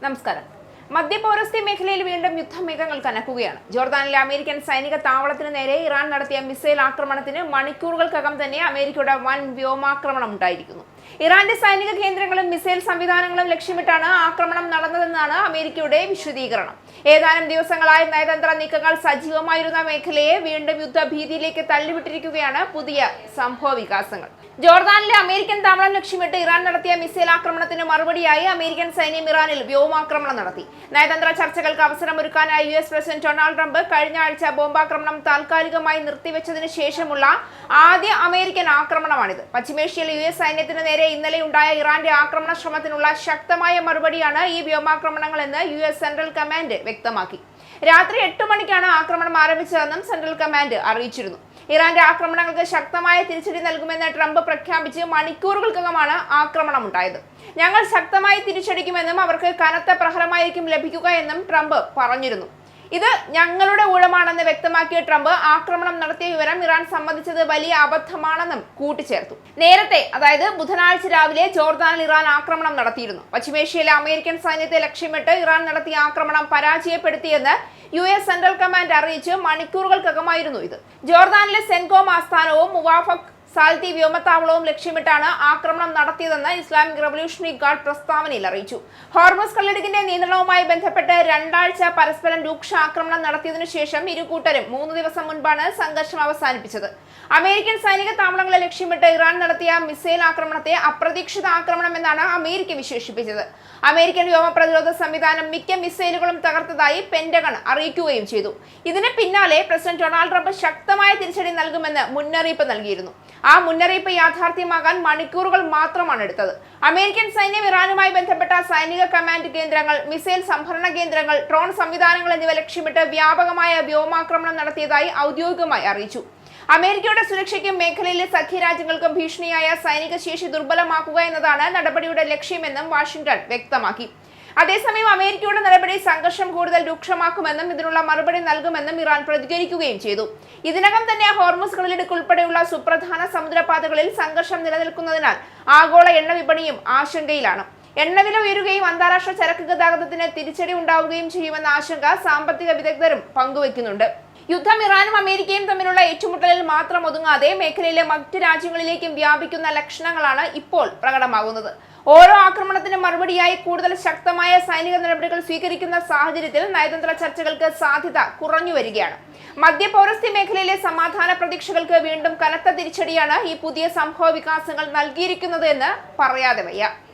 നമസ്കാരം. മധ്യപൗരസ്ത്യ മേഖലയിൽ വീണ്ടും യുദ്ധമേഘങ്ങൾ കനക്കുകയാണ്. ജോർദാനിലെ അമേരിക്കൻ സൈനിക താവളത്തിന് നേരെ ഇറാൻ നടത്തിയ മിസൈൽ ആക്രമണത്തിന് മണിക്കൂറുകൾക്കകം തന്നെ അമേരിക്കയുടെ വൻ വ്യോമാക്രമണം ഉണ്ടായിരിക്കുന്നു. ഇറാന്റെ സൈനിക കേന്ദ്രങ്ങളും മിസൈൽ സംവിധാനങ്ങളും ലക്ഷ്യമിട്ടാണ് ആക്രമണം നടന്നതെന്നാണ് അമേരിക്കയുടെ വിശദീകരണം. ഏതാനും ദിവസങ്ങളായി നയതന്ത്ര നീക്കങ്ങൾ സജീവമായിരുന്ന മേഖലയെ വീണ്ടും യുദ്ധഭീതിയിലേക്ക് തള്ളിവിട്ടിരിക്കുകയാണ് പുതിയ സംഭവ വികാസങ്ങൾ. ജോർദാനിലെ അമേരിക്കൻ താവളം ലക്ഷ്യമിട്ട് ഇറാൻ നടത്തിയ മിസൈൽ ആക്രമണത്തിന് മറുപടിയായി അമേരിക്കൻ സൈന്യം ഇറാനിൽ വ്യോമാക്രമണം നടത്തി. നയതന്ത്ര ചർച്ചകൾക്ക് അവസരമൊരുക്കാനായി US പ്രസിഡന്റ് ഡൊണാൾഡ് ട്രംപ് കഴിഞ്ഞ ആഴ്ച ബോംബാക്രമണം താൽക്കാലികമായി നിർത്തിവെച്ചതിന് ശേഷമുള്ള ആദ്യ അമേരിക്കൻ ആക്രമണമാണിത്. പശ്ചിമേഷ്യയിലെ US സൈന്യത്തിന് നേരെ ഇന്നലെ ഉണ്ടായ ഇറാന്റെ ആക്രമണ ശ്രമത്തിനുള്ള ശക്തമായ മറുപടിയാണ് ഈ വ്യോമാക്രമണങ്ങളെന്ന് US സെൻട്രൽ കമാൻഡ് വ്യക്തമാക്കി. രാത്രി 8 മണിക്കാണ് ആക്രമണം ആരംഭിച്ചതെന്നും സെൻട്രൽ കമാൻഡ് അറിയിച്ചിരുന്നു. ഇറാന്റെ ആക്രമണങ്ങൾക്ക് ശക്തമായ തിരിച്ചടി നൽകുമെന്ന് ട്രംപ് പ്രഖ്യാപിച്ച് മണിക്കൂറുകൾക്കകമാണ് ആക്രമണം ഉണ്ടായത്. ഞങ്ങൾ ശക്തമായി തിരിച്ചടിക്കുമെന്നും അവർക്ക് കനത്ത പ്രഹരമായിരിക്കും ലഭിക്കുക എന്നും ട്രംപ് പറഞ്ഞിരുന്നു. ഇത് ഞങ്ങളുടെ ഊഴമാണെന്ന് വ്യക്തമാക്കിയ ട്രംപ് ആക്രമണം നടത്തിയ വിവരം ഇറാൻ സമ്മതിച്ചത് വലിയ അബദ്ധമാണെന്നും കൂട്ടിച്ചേർത്തു. നേരത്തെ, അതായത് ബുധനാഴ്ച രാവിലെ ജോർദാനിൽ ഇറാൻ ആക്രമണം നടത്തിയിരുന്നു. പശ്ചിമേഷ്യയിലെ അമേരിക്കൻ സൈന്യത്തെ ലക്ഷ്യമിട്ട് ഇറാൻ നടത്തിയ ആക്രമണം പരാജയപ്പെടുത്തിയെന്ന് US സെൻട്രൽ കമാൻഡ് അറിയിച്ച് മണിക്കൂറുകൾക്കകമായിരുന്നു ഇത്. ജോർദാനിലെ സെൻകോം ആസ്ഥാനവും മുവാഫക് സാൽത്തി വ്യോമത്താവളവും ലക്ഷ്യമിട്ടാണ് ആക്രമണം നടത്തിയതെന്ന് ഇസ്ലാമിക് റവല്യൂഷണറി ഗാർഡ് പ്രസ്താവനയിൽ അറിയിച്ചു. ഹോർമുസ് കടലിടുക്കിന്റെ നിയന്ത്രണവുമായി ബന്ധപ്പെട്ട് 2 ആഴ്ച പരസ്പരം രൂക്ഷ ആക്രമണം നടത്തിയതിനു ശേഷം ഇരുകൂട്ടരും 3 ദിവസം മുൻപാണ് സംഘർഷം അവസാനിപ്പിച്ചത്. അമേരിക്കൻ സൈനിക താവളങ്ങളെ ലക്ഷ്യമിട്ട് ഇറാൻ നടത്തിയ മിസൈൽ ആക്രമണത്തെ അപ്രതീക്ഷിത ആക്രമണം എന്നാണ് അമേരിക്ക വിശേഷിപ്പിച്ചത്. അമേരിക്കൻ വ്യോമ പ്രതിരോധ സംവിധാനം മിക്ക മിസൈലുകളും തകർത്തതായി പെന്റഗൺ അറിയിക്കുകയും ചെയ്തു. ഇതിന് പിന്നാലെ പ്രസിഡന്റ് ഡൊണാൾഡ് ട്രംപ് ശക്തമായ തിരിച്ചടി നൽകുമെന്ന് മുന്നറിയിപ്പ് നൽകിയിരുന്നു. ആ മുന്നറിയിപ്പ് യാഥാർത്ഥ്യമാകാൻ മണിക്കൂറുകൾ മാത്രമാണ് എടുത്തത്. അമേരിക്കൻ സൈന്യം ഇറാനുമായി ബന്ധപ്പെട്ട സൈനിക കമാൻഡ് കേന്ദ്രങ്ങൾ, മിസൈൽ സംഭരണ കേന്ദ്രങ്ങൾ, ഡ്രോൺ സംവിധാനങ്ങൾ എന്നിവ ലക്ഷ്യമിട്ട് വ്യാപകമായ വ്യോമാക്രമണം നടത്തിയതായി ഔദ്യോഗികമായി അറിയിച്ചു. അമേരിക്കയുടെ സുരക്ഷയ്ക്കും മേഖലയിലെ സഖ്യരാജ്യങ്ങൾക്കും ഭീഷണിയായ സൈനിക ശേഷി ദുർബലമാക്കുക എന്നതാണ് നടപടിയുടെ ലക്ഷ്യമെന്നും വാഷിംഗ്ടൺ വ്യക്തമാക്കി. അതേസമയം അമേരിക്കയുടെ നടപടി സംഘർഷം കൂടുതൽ രൂക്ഷമാക്കുമെന്നും ഇതിനുള്ള മറുപടി നൽകുമെന്നും ഇറാൻ പ്രതികരിക്കുകയും ചെയ്തു. ഇതിനകം തന്നെ ഹോർമുസ് കടലിടുക്ക് ഉൾപ്പെടെയുള്ള സുപ്രധാന സമുദ്രപാതകളിൽ സംഘർഷം നിലനിൽക്കുന്നതിനാൽ ആഗോള എണ്ണ വിപണിയും ആശങ്കയിലാണ്. എണ്ണവില ഉയരുകയും അന്താരാഷ്ട്ര ചരക്ക് ഗതാഗതത്തിന് തിരിച്ചടി ഉണ്ടാവുകയും ചെയ്യുമെന്ന ആശങ്ക സാമ്പത്തിക വിദഗ്ധരും പങ്കുവയ്ക്കുന്നുണ്ട്. യുദ്ധം ഇറാനും അമേരിക്കയും തമ്മിലുള്ള ഏറ്റുമുട്ടലിൽ മാത്രം ഒതുങ്ങാതെ മേഖലയിലെ മറ്റ് രാജ്യങ്ങളിലേക്കും വ്യാപിക്കുന്ന ലക്ഷണങ്ങളാണ് ഇപ്പോൾ പ്രകടമാകുന്നത്. ഓരോ ആക്രമണത്തിനും മറുപടിയായി കൂടുതൽ ശക്തമായ സൈനിക നടപടികൾ സ്വീകരിക്കുന്ന സാഹചര്യത്തിൽ നയതന്ത്ര ചർച്ചകൾക്ക് സാധ്യത കുറഞ്ഞു വരികയാണ്. മധ്യപൗരസ്ത്യ മേഖലയിലെ സമാധാന പ്രതീക്ഷകൾക്ക് വീണ്ടും കനത്ത തിരിച്ചടിയാണ് ഈ പുതിയ സംഭവ വികാസങ്ങൾ നൽകിയിരിക്കുന്നത് എന്ന് പറയാതെ വയ്യ.